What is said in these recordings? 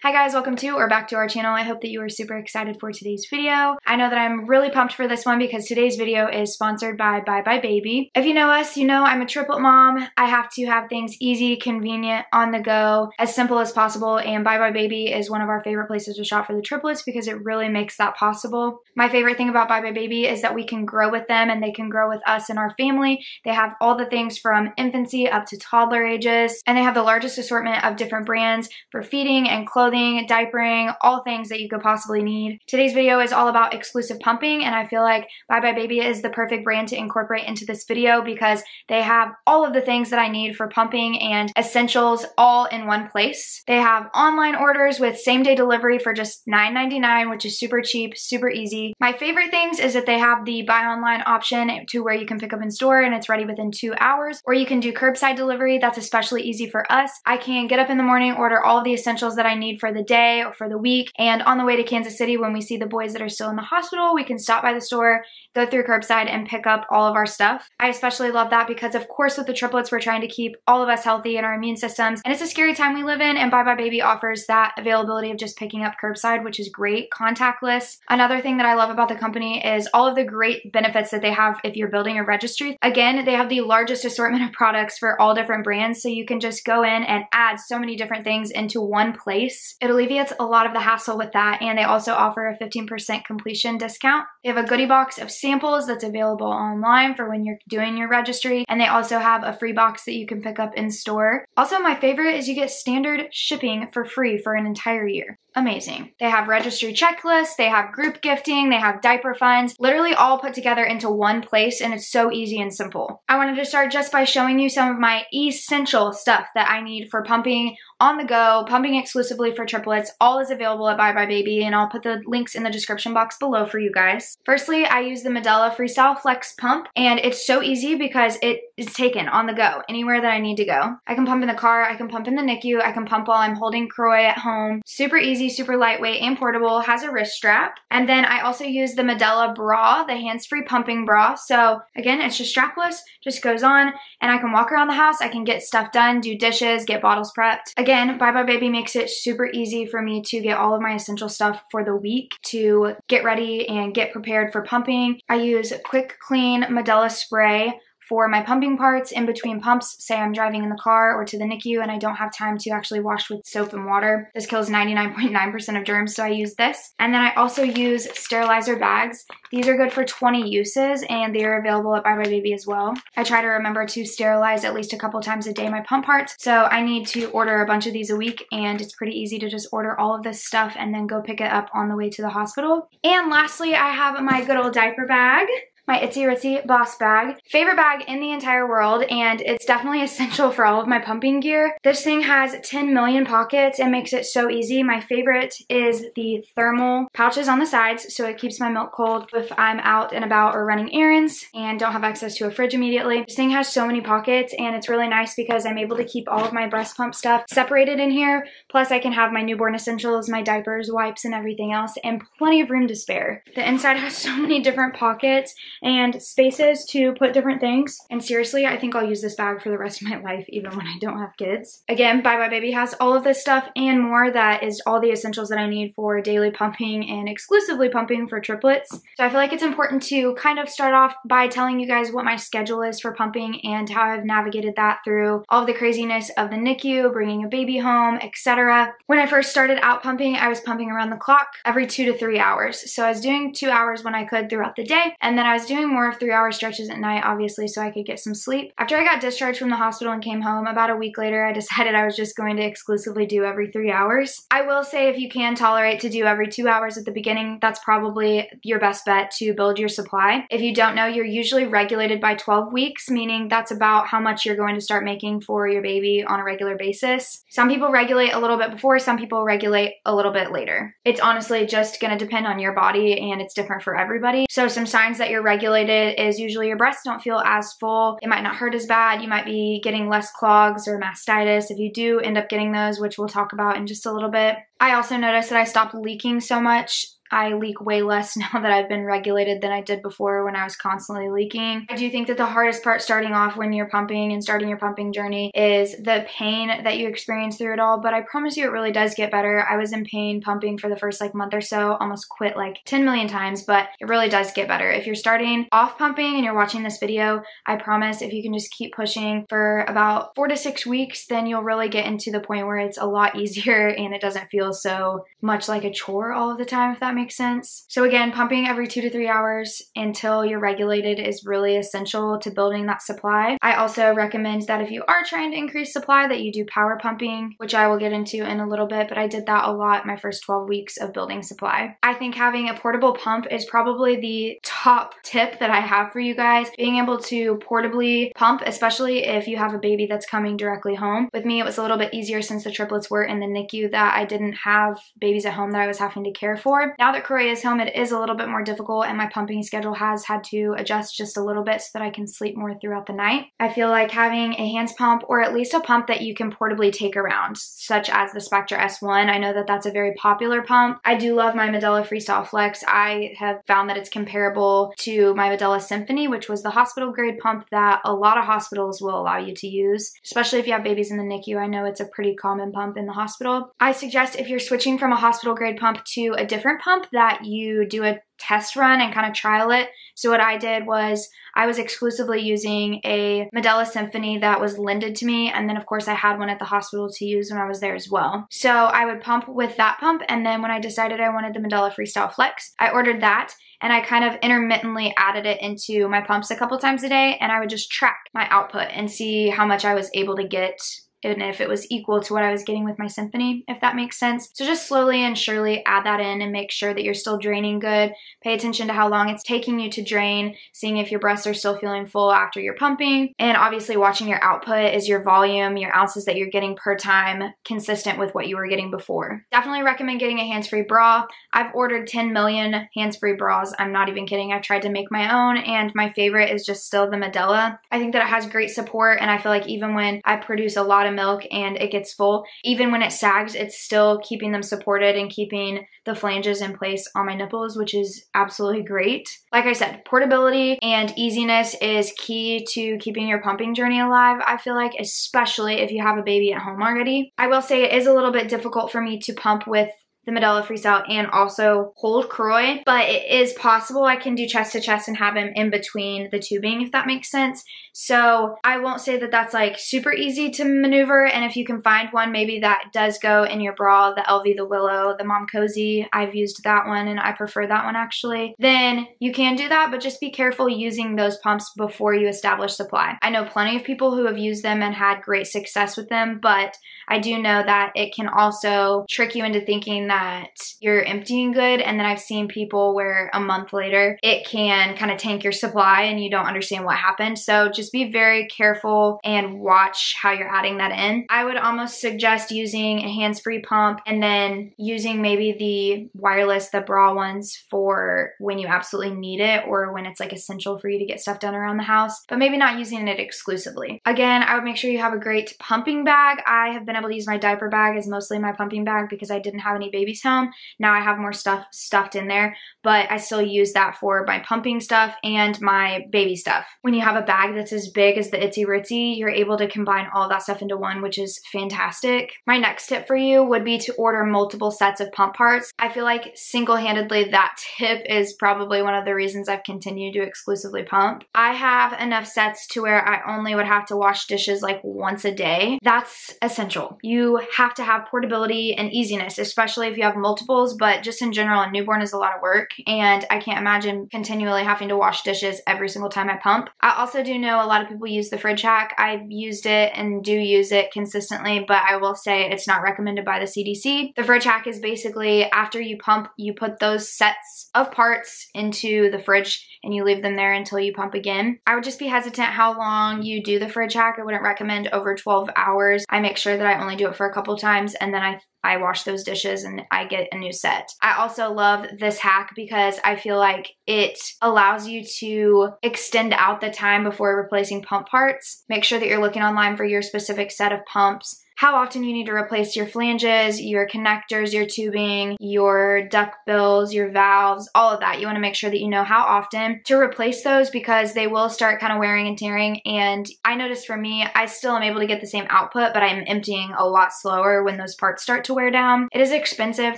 Hi guys, welcome to or back to our channel. I hope that you are super excited for today's video. I know that I'm really pumped for this one because today's video is sponsored by BUYBUYBABY. If you know us, you know I'm a triplet mom. I have to have things easy, convenient, on the go, as simple as possible, and BUYBUYBABY is one of our favorite places to shop for the triplets because it really makes that possible. My favorite thing about BUYBUYBABY is that we can grow with them and they can grow with us and our family. They have all the things from infancy up to toddler ages, and they have the largest assortment of different brands for feeding and clothing, diapering, all things that you could possibly need. Today's video is all about exclusive pumping, and I feel like BUYBUYBABY is the perfect brand to incorporate into this video because they have all of the things that I need for pumping and essentials all in one place. They have online orders with same-day delivery for just $9.99, which is super cheap, super easy. My favorite things is that they have the buy online option to where you can pick up in store and it's ready within 2 hours, or you can do curbside delivery. That's especially easy for us. I can get up in the morning, order all of the essentials that I need for the day or for the week, and on the way to Kansas City when we see the boys that are still in the hospital, we can stop by the store, go through curbside, and pick up all of our stuff. I especially love that because of course with the triplets we're trying to keep all of us healthy in our immune systems, and it's a scary time we live in, and BUYBUYBABY offers that availability of just picking up curbside, which is great, contactless. Another thing that I love about the company is all of the great benefits that they have if you're building a registry. Again, they have the largest assortment of products for all different brands, so you can just go in and add so many different things into one place. It alleviates a lot of the hassle with that, and they also offer a 15% completion discount. They have a goodie box of samples that's available online for when you're doing your registry, and they also have a free box that you can pick up in store. Also, my favorite is you get standard shipping for free for an entire year. Amazing. They have registry checklists, they have group gifting, they have diaper funds, literally all put together into one place, and it's so easy and simple. I wanted to start just by showing you some of my essential stuff that I need for pumping on the go, pumping exclusively for triplets. All is available at BUYBUYBABY, and I'll put the links in the description box below for you guys. Firstly, I use the Medela Freestyle Flex Pump, and it's so easy because it is taken on the go, anywhere that I need to go. I can pump in the car, I can pump in the NICU, I can pump while I'm holding Croy at home. Super easy, super lightweight and portable, has a wrist strap. And then I also use the Medela bra, the hands-free pumping bra. So again, it's just strapless, just goes on, and I can walk around the house, I can get stuff done, do dishes, get bottles prepped. Again, BUYBUYBABY makes it super easy for me to get all of my essential stuff for the week to get ready and get prepared for pumping. I use Quick Clean Medela spray for my pumping parts in between pumps. Say I'm driving in the car or to the NICU and I don't have time to actually wash with soap and water. This kills 99.9% of germs, so I use this. And then I also use sterilizer bags. These are good for 20 uses and they are available at BUYBUYBABY as well. I try to remember to sterilize at least a couple times a day my pump parts, so I need to order a bunch of these a week, and it's pretty easy to just order all of this stuff and then go pick it up on the way to the hospital. And lastly, I have my good old diaper bag. My Itsy Ritsy Boss bag. Favorite bag in the entire world, and it's definitely essential for all of my pumping gear. This thing has 10 million pockets and makes it so easy. My favorite is the thermal pouches on the sides, so it keeps my milk cold if I'm out and about or running errands and don't have access to a fridge immediately. This thing has so many pockets, and it's really nice because I'm able to keep all of my breast pump stuff separated in here. Plus I can have my newborn essentials, my diapers, wipes, and everything else, and plenty of room to spare. The inside has so many different pockets and spaces to put different things. And seriously, I think I'll use this bag for the rest of my life, even when I don't have kids. Again, BUYBUYBABY has all of this stuff and more that is all the essentials that I need for daily pumping and exclusively pumping for triplets. So I feel like it's important to kind of start off by telling you guys what my schedule is for pumping and how I've navigated that through all of the craziness of the NICU, bringing a baby home, etc. When I first started out pumping, I was pumping around the clock every 2 to 3 hours. So I was doing 2 hours when I could throughout the day, and then I was doing more of 3-hour stretches at night, obviously, so I could get some sleep. After I got discharged from the hospital and came home, about a week later, I decided I was just going to exclusively do every 3 hours. I will say if you can tolerate to do every 2 hours at the beginning, that's probably your best bet to build your supply. If you don't know, you're usually regulated by 12 weeks, meaning that's about how much you're going to start making for your baby on a regular basis. Some people regulate a little bit before, some people regulate a little bit later. It's honestly just going to depend on your body, and it's different for everybody. So some signs that you're regulated is usually your breasts don't feel as full. It might not hurt as bad. You might be getting less clogs or mastitis if you do end up getting those, which we'll talk about in just a little bit. I also noticed that I stopped leaking so much I leak way less now that I've been regulated than I did before when I was constantly leaking. I do think that the hardest part starting off when you're pumping and starting your pumping journey is the pain that you experience through it all, but I promise you it really does get better. I was in pain pumping for the first like month or so, almost quit like 10 million times, but it really does get better. If you're starting off pumping and you're watching this video, I promise if you can just keep pushing for about 4 to 6 weeks, then you'll really get into the point where it's a lot easier and it doesn't feel so much like a chore all of the time, if that makes sense. So again, pumping every 2 to 3 hours until you're regulated is really essential to building that supply. I also recommend that if you are trying to increase supply that you do power pumping, which I will get into in a little bit, but I did that a lot my first 12 weeks of building supply. I think having a portable pump is probably the top tip that I have for you guys. Being able to portably pump, especially if you have a baby that's coming directly home. With me, it was a little bit easier since the triplets were in the NICU that I didn't have babies at home that I was having to care for. Now that Corey is home, it is a little bit more difficult and my pumping schedule has had to adjust just a little bit so that I can sleep more throughout the night. I feel like having a hands pump or at least a pump that you can portably take around, such as the Spectra S1. I know that that's a very popular pump. I do love my Medela Freestyle Flex. I have found that it's comparable to my Medela Symphony, which was the hospital grade pump that a lot of hospitals will allow you to use, especially if you have babies in the NICU. I know it's a pretty common pump in the hospital. I suggest if you're switching from a hospital grade pump to a different pump that you do a test run and kind of trial it. So what I did was I was exclusively using a Medela Symphony that was lended to me, and then of course I had one at the hospital to use when I was there as well. So I would pump with that pump, and then when I decided I wanted the Medela Freestyle Flex, I ordered that and I kind of intermittently added it into my pumps a couple times a day, and I would just track my output and see how much I was able to get and if it was equal to what I was getting with my Symphony, if that makes sense. So just slowly and surely add that in and make sure that you're still draining good. Pay attention to how long it's taking you to drain, seeing if your breasts are still feeling full after you're pumping. And obviously watching your output. Is your volume, your ounces that you're getting per time consistent with what you were getting before? Definitely recommend getting a hands-free bra. I've ordered 10 million hands-free bras. I'm not even kidding. I've tried to make my own, and my favorite is just still the Medela. I think that it has great support, and I feel like even when I produce a lot of milk and it gets full, even when it sags, it's still keeping them supported and keeping the flanges in place on my nipples, which is absolutely great. Like I said, portability and easiness is key to keeping your pumping journey alive, I feel like, especially if you have a baby at home already. I will say it is a little bit difficult for me to pump with the Medela Freestyle and also hold Croy, but it is possible. I can do chest to chest and have him in between the tubing, if that makes sense. So I won't say that that's like super easy to maneuver, and if you can find one maybe that does go in your bra, the LV, the Willow, the Mom Cozy, I've used that one and I prefer that one actually, then you can do that, but just be careful using those pumps before you establish supply. I know plenty of people who have used them and had great success with them, but I do know that it can also trick you into thinking that you're emptying good, and then I've seen people where a month later it can kind of tank your supply and you don't understand what happened. So just be very careful and watch how you're adding that in. I would almost suggest using a hands-free pump and then using maybe the wireless, the bra ones for when you absolutely need it or when it's like essential for you to get stuff done around the house, but maybe not using it exclusively. Again, I would make sure you have a great pumping bag. I have been able to use my diaper bag as mostly my pumping bag because I didn't have any babies home. Now I have more stuff stuffed in there, but I still use that for my pumping stuff and my baby stuff. When you have a bag that's as big as the Itsy Ritzy, you're able to combine all that stuff into one, which is fantastic. My next tip for you would be to order multiple sets of pump parts. I feel like single-handedly that tip is probably one of the reasons I've continued to exclusively pump. I have enough sets to where I only would have to wash dishes like once a day. That's essential. You have to have portability and easiness, especially if you have multiples, but just in general, a newborn is a lot of work, and I can't imagine continually having to wash dishes every single time I pump. I also do know a lot of people use the fridge hack. I've used it and do use it consistently, but I will say it's not recommended by the CDC. The fridge hack is basically after you pump, you put those sets of parts into the fridge and you leave them there until you pump again. I would just be hesitant how long you do the fridge hack. I wouldn't recommend over 12 hours. I make sure that I only do it for a couple times and then I wash those dishes and I get a new set. I also love this hack because I feel like it allows you to extend out the time before replacing pump parts. Make sure that you're looking online for your specific set of pumps. how often you need to replace your flanges, your connectors, your tubing, your duct bills, your valves, all of that. You want to make sure that you know how often to replace those because they will start kind of wearing and tearing. And I noticed for me, I still am able to get the same output, but I'm emptying a lot slower when those parts start to wear down. It is expensive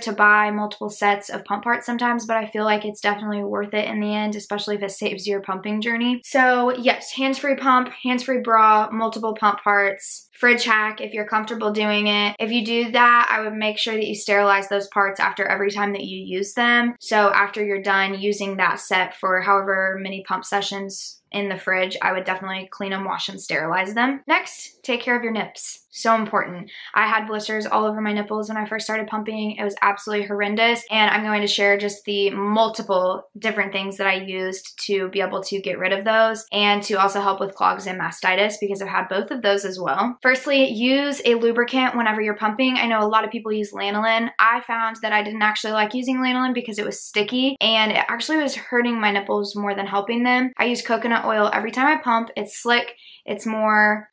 to buy multiple sets of pump parts sometimes, but I feel like it's definitely worth it in the end, especially if it saves your pumping journey. So yes, hands-free pump, hands-free bra, multiple pump parts. Fridge hack if you're comfortable doing it. If you do that, I would make sure that you sterilize those parts after every time that you use them. So after you're done using that set for however many pump sessions in the fridge, I would definitely clean them, wash them, sterilize them. Next, take care of your nips. So important. I had blisters all over my nipples when I first started pumping. It was absolutely horrendous. And I'm going to share just the multiple different things that I used to be able to get rid of those and to also help with clogs and mastitis because I've had both of those as well. Firstly, use a lubricant whenever you're pumping. I know a lot of people use lanolin. I found that I didn't actually like using lanolin because it was sticky and it actually was hurting my nipples more than helping them. I use coconut oil every time I pump. It's slick. It's more,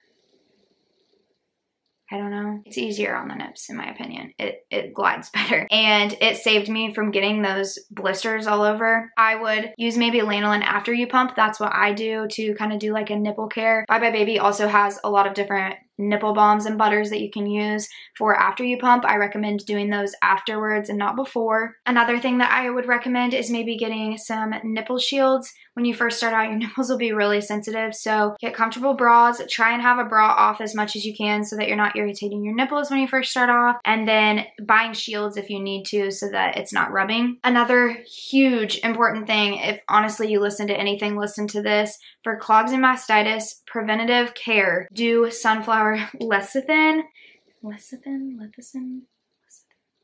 I don't know. It's easier on the nips in my opinion. It glides better. And it saved me from getting those blisters all over. I would use maybe lanolin after you pump. That's what I do to kind of do like a nipple care. BUYBUYBABY also has a lot of different nipple balms and butters that you can use for after you pump. I recommend doing those afterwards and not before. Another thing that I would recommend is maybe getting some nipple shields. When you first start out, your nipples will be really sensitive, so get comfortable bras. Try and have a bra off as much as you can so that you're not irritating your nipples when you first start off, and then buying shields if you need to so that it's not rubbing. Another huge important thing, if honestly you listen to anything, listen to this. For clogs and mastitis, preventative care, do sunflower lecithin.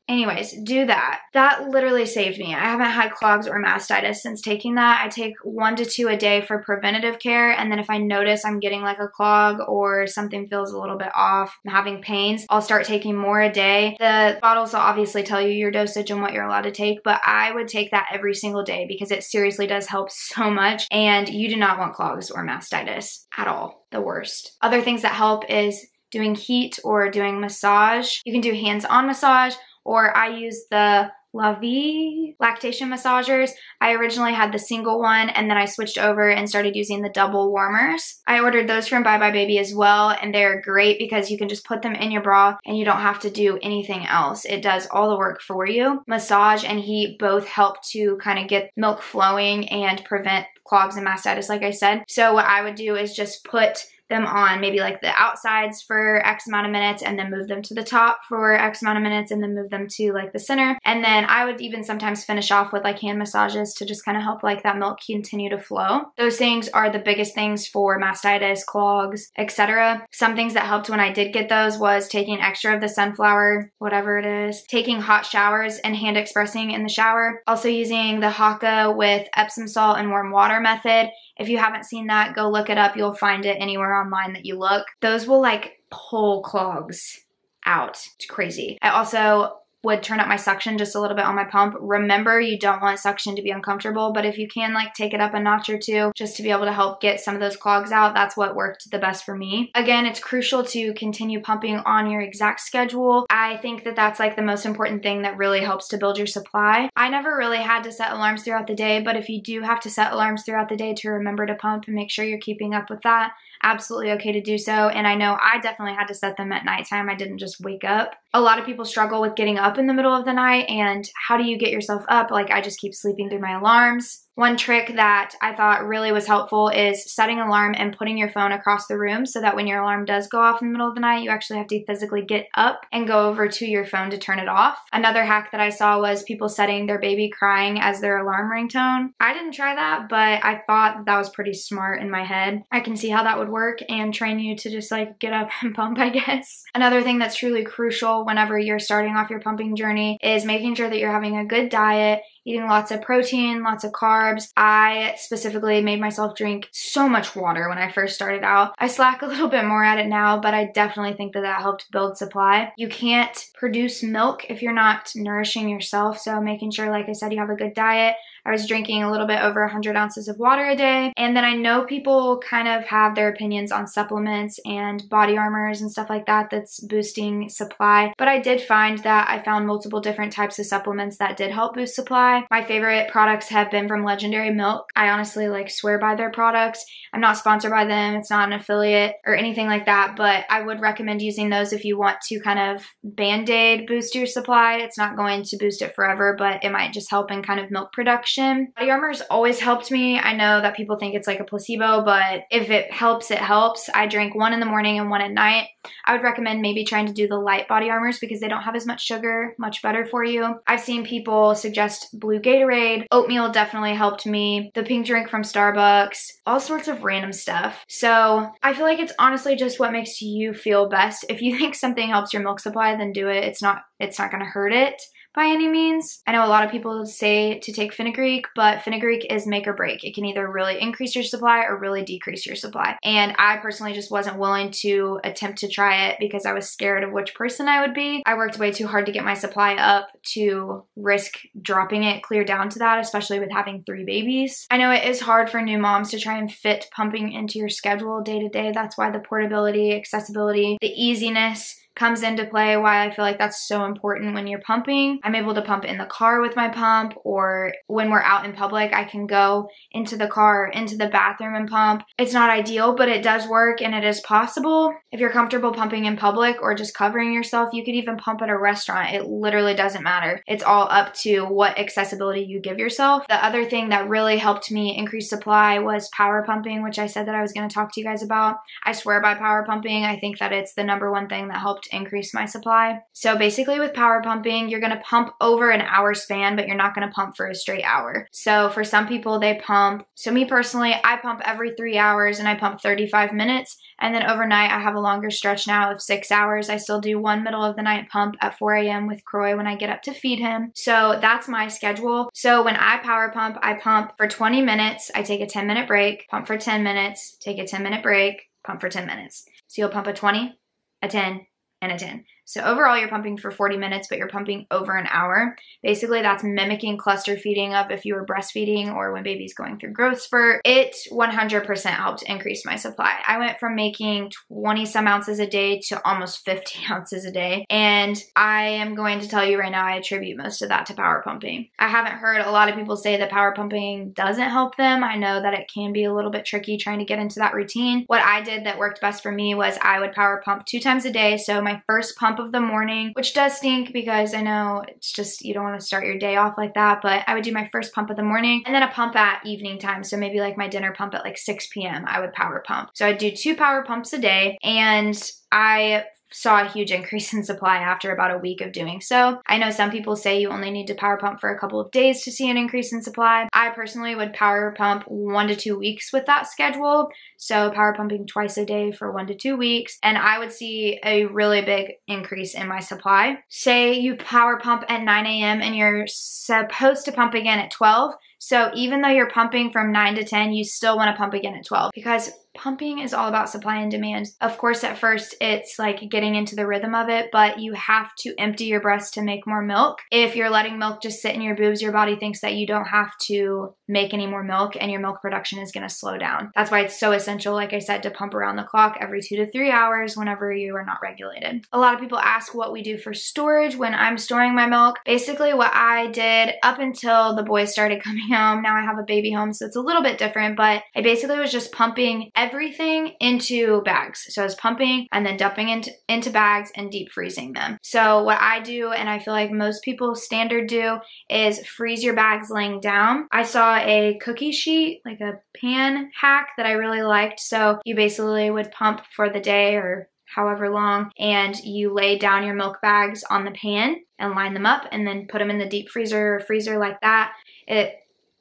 Anyways, do that. That literally saved me. I haven't had clogs or mastitis since taking that. I take 1 to 2 a day for preventative care, and then if I notice I'm getting like a clog or something feels a little bit off, I'm having pains, I'll start taking more a day. The bottles will obviously tell you your dosage and what you're allowed to take, but I would take that every single day because it seriously does help so much, and you do not want clogs or mastitis at all. The worst. Other things that help is doing heat or doing massage. You can do hands-on massage, or I use the La Vie lactation massagers. I originally had the single one and then I switched over and started using the double warmers. I ordered those from BUYBUYBABY as well, and they're great because you can just put them in your bra and you don't have to do anything else. It does all the work for you. Massage and heat both help to kind of get milk flowing and prevent clogs and mastitis, like I said. So what I would do is just put them on maybe like the outsides for X amount of minutes and then move them to the top for X amount of minutes and then move them to like the center. And then I would even sometimes finish off with like hand massages to just kind of help like that milk continue to flow. Those things are the biggest things for mastitis, clogs, etc. Some things that helped when I did get those was taking extra of the sunflower, whatever it is, taking hot showers and hand expressing in the shower. Also using the Haka with Epsom salt and warm water method. If you haven't seen that, go look it up. You'll find it anywhere online that you look. Those will like pull clogs out. It's crazy. I also would turn up my suction just a little bit on my pump. Remember, you don't want suction to be uncomfortable, but if you can like take it up a notch or two just to be able to help get some of those clogs out, that's what worked the best for me. Again, it's crucial to continue pumping on your exact schedule. I think that that's like the most important thing that really helps to build your supply. I never really had to set alarms throughout the day, but if you do have to set alarms throughout the day to remember to pump and make sure you're keeping up with that, absolutely okay to do so. And I know I definitely had to set them at nighttime. I didn't just wake up. A lot of people struggle with getting up in the middle of the night, and how do you get yourself up? Like, I just keep sleeping through my alarms. One trick that I thought really was helpful is setting an alarm and putting your phone across the room so that when your alarm does go off in the middle of the night, you actually have to physically get up and go over to your phone to turn it off. Another hack that I saw was people setting their baby crying as their alarm ringtone. I didn't try that, but I thought that was pretty smart in my head. I can see how that would work and train you to just like get up and pump, I guess. Another thing that's truly crucial whenever you're starting off your pumping journey is making sure that you're having a good diet, eating lots of protein, lots of carbs. I specifically made myself drink so much water when I first started out. I slack a little bit more at it now, but I definitely think that that helped build supply. You can't produce milk if you're not nourishing yourself, so making sure, like I said, you have a good diet. I was drinking a little bit over 100 ounces of water a day. And then I know people kind of have their opinions on supplements and body armors and stuff like that that's boosting supply. But I did find that I found multiple different types of supplements that did help boost supply. My favorite products have been from Legendary Milk. I honestly like swear by their products. I'm not sponsored by them. It's not an affiliate or anything like that, but I would recommend using those if you want to kind of band-aid boost your supply. It's not going to boost it forever, but it might just help in kind of milk production. Body armor's always helped me. I know that people think it's like a placebo, but if it helps, it helps. I drink one in the morning and one at night. I would recommend maybe trying to do the light body armors because they don't have as much sugar, much better for you. I've seen people suggest blue Gatorade. Oatmeal definitely helped me. The pink drink from Starbucks, all sorts of random stuff. So I feel like it's honestly just what makes you feel best. If you think something helps your milk supply, then do it. It's not gonna hurt it by any means. I know a lot of people say to take fenugreek, but fenugreek is make or break. It can either really increase your supply or really decrease your supply. And I personally just wasn't willing to attempt to try it because I was scared of which person I would be. I worked way too hard to get my supply up to risk dropping it clear down to that, especially with having 3 babies. I know it is hard for new moms to try and fit pumping into your schedule day to day. That's why the portability, accessibility, the easiness comes into play, why I feel like that's so important when you're pumping. I'm able to pump in the car with my pump, or when we're out in public, I can go into the car, into the bathroom and pump. It's not ideal, but it does work and it is possible. If you're comfortable pumping in public or just covering yourself, you could even pump at a restaurant. It literally doesn't matter. It's all up to what accessibility you give yourself. The other thing that really helped me increase supply was power pumping, which I said that I was going to talk to you guys about. I swear by power pumping. I think that it's the #1 thing that helped increase my supply. So basically with power pumping, you're gonna pump over an hour span, but you're not gonna pump for a straight hour. So for some people they pump, so me personally, I pump every 3 hours and I pump 35 minutes. And then overnight I have a longer stretch now of 6 hours. I still do one middle of the night pump at 4 a.m. with Croy when I get up to feed him. So that's my schedule. So when I pump for 20 minutes, I take a 10-minute break, pump for 10 minutes, take a 10-minute break, pump for 10 minutes. So you'll pump a 20, a 10, and a 10. So overall you're pumping for 40 minutes, but you're pumping over an hour. Basically that's mimicking cluster feeding of if you were breastfeeding or when baby's going through growth spurt. It 100% helped increase my supply. I went from making 20 some ounces a day to almost 50 ounces a day. And I am going to tell you right now, I attribute most of that to power pumping. I haven't heard a lot of people say that power pumping doesn't help them. I know that it can be a little bit tricky trying to get into that routine. What I did that worked best for me was I would power pump 2 times a day. So my first pump of the morning, which does stink because I know it's just, you don't want to start your day off like that, but I would do my first pump of the morning and then a pump at evening time. So maybe like my dinner pump at like 6 p.m. I would power pump. So I'd do 2 power pumps a day, and I saw a huge increase in supply after about a week of doing so. I know some people say you only need to power pump for a couple of days to see an increase in supply. I personally would power pump 1 to 2 weeks with that schedule. So power pumping twice a day for 1 to 2 weeks, and I would see a really big increase in my supply. Say you power pump at 9 a.m. and you're supposed to pump again at 12. So even though you're pumping from 9 to 10, you still want to pump again at 12 because pumping is all about supply and demand. Of course, at first it's like getting into the rhythm of it, but you have to empty your breast to make more milk. If you're letting milk just sit in your boobs, your body thinks that you don't have to make any more milk and your milk production is going to slow down. That's why it's so essential, like I said, to pump around the clock every 2 to 3 hours whenever you are not regulated. A lot of people ask what we do for storage when I'm storing my milk. Basically what I did up until the boys started coming home, now I have a baby home, so it's a little bit different, but I basically was just pumping everything into bags. So I was pumping and then dumping into bags and deep freezing them. So what I do, and I feel like most people standard do, is freeze your bags laying down. I saw a cookie sheet, like a pan hack that I really liked. So you basically would pump for the day or however long, and you lay down your milk bags on the pan and line them up and then put them in the deep freezer or freezer like that.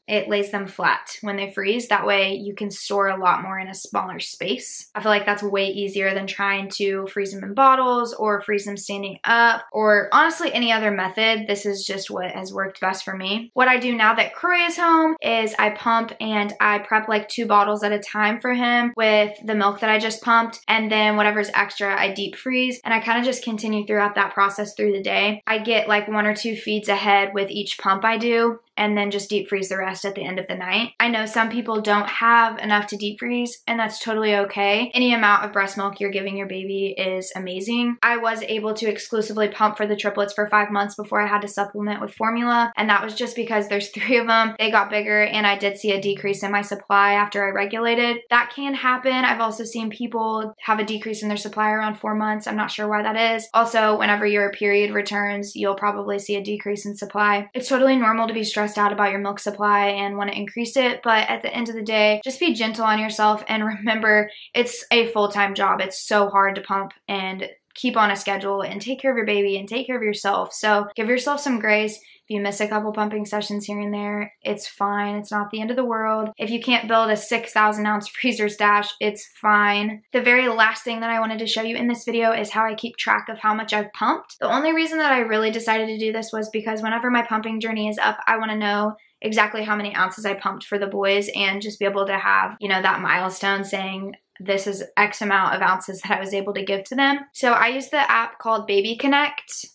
It lays them flat when they freeze. That way you can store a lot more in a smaller space. I feel like that's way easier than trying to freeze them in bottles or freeze them standing up, or honestly any other method. This is just what has worked best for me. What I do now that Croy is home is I pump and I prep like 2 bottles at a time for him with the milk that I just pumped, and then whatever's extra I deep freeze, and I kind of just continue throughout that process through the day. I get like 1 or 2 feeds ahead with each pump I do. and then just deep freeze the rest at the end of the night. I know some people don't have enough to deep freeze, and that's totally okay. Any amount of breast milk you're giving your baby is amazing. I was able to exclusively pump for the triplets for 5 months before I had to supplement with formula, and that was just because there's 3 of them. They got bigger, and I did see a decrease in my supply after I regulated. That can happen. I've also seen people have a decrease in their supply around 4 months. I'm not sure why that is. Also, whenever your period returns, you'll probably see a decrease in supply. It's totally normal to be stressed out about your milk supply and want to increase it, but at the end of the day, just be gentle on yourself and remember it's a full-time job. It's so hard to pump and keep on a schedule and take care of your baby and take care of yourself. So give yourself some grace. If you miss a couple pumping sessions here and there, it's fine. It's not the end of the world. If you can't build a 6,000 ounce freezer stash, it's fine. The very last thing that I wanted to show you in this video is how I keep track of how much I've pumped. The only reason that I really decided to do this was because whenever my pumping journey is up, I want to know exactly how many ounces I pumped for the boys and just be able to have, you know, that milestone saying this is X amount of ounces that I was able to give to them. So I use the app called Baby Connect.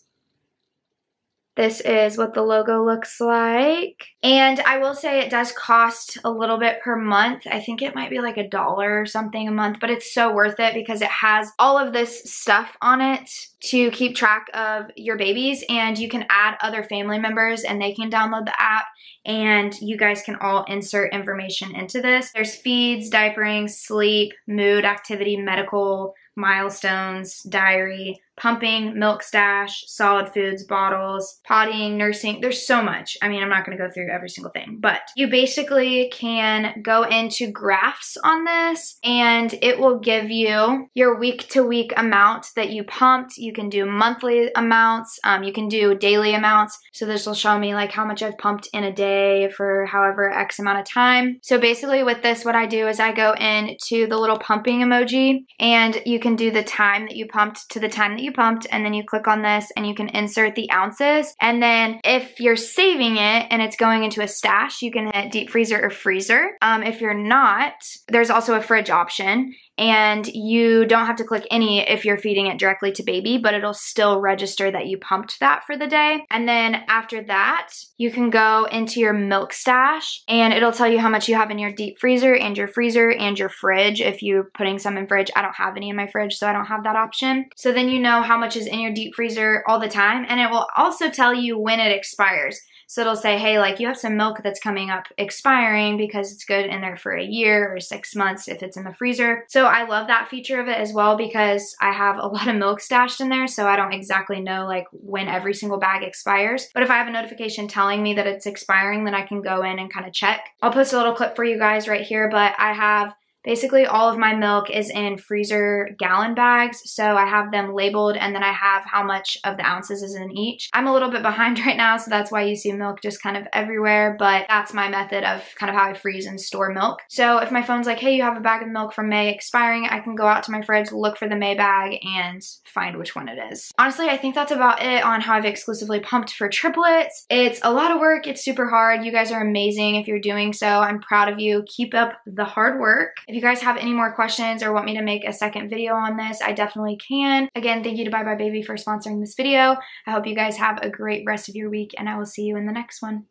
This is what the logo looks like. And I will say it does cost a little bit per month. I think it might be like $1 or something a month, but it's so worth it because it has all of this stuff on it to keep track of your babies, and you can add other family members and they can download the app and you guys can all insert information into this. There's feeds, diapering, sleep, mood, activity, medical, milestones, diary, pumping, milk stash, solid foods, bottles, pottying, nursing. There's so much. I mean, I'm not going to go through every single thing, but you basically can go into graphs on this and it will give you your week-to-week amount that you pumped. You can do monthly amounts. You can do daily amounts. So this will show me like how much I've pumped in a day for however X amount of time. So basically with this, what I do is I go into the little pumping emoji and you can do the time that you pumped to the time that you pumped, and then you click on this and you can insert the ounces. And then if you're saving it and it's going into a stash, you can hit deep freezer or freezer. If you're not, there's also a fridge option. And you don't have to click any if you're feeding it directly to baby, but it'll still register that you pumped that for the day. And then after that, you can go into your milk stash and it'll tell you how much you have in your deep freezer and your fridge. If you're putting some in fridge, I don't have any in my fridge, so I don't have that option. So then you know how much is in your deep freezer all the time, and it will also tell you when it expires. So it'll say, hey, like you have some milk that's coming up expiring because it's good in there for a year or 6 months if it's in the freezer. So I love that feature of it as well because I have a lot of milk stashed in there, so I don't exactly know like when every single bag expires. But if I have a notification telling me that it's expiring, then I can go in and kind of check. I'll post a little clip for you guys right here, but I have basically all of my milk is in freezer gallon bags, so I have them labeled and then I have how much of the ounces is in each. I'm a little bit behind right now, so that's why you see milk just kind of everywhere, but that's my method of kind of how I freeze and store milk. So if my phone's like, hey, you have a bag of milk from May expiring, I can go out to my fridge, look for the May bag, and find which one it is. Honestly, I think that's about it on how I've exclusively pumped for triplets. It's a lot of work. It's super hard. You guys are amazing if you're doing so. I'm proud of you. Keep up the hard work. If you guys have any more questions or want me to make a second video on this, I definitely can. Again, thank you to BUYBUYBABY for sponsoring this video. I hope you guys have a great rest of your week, and I will see you in the next one.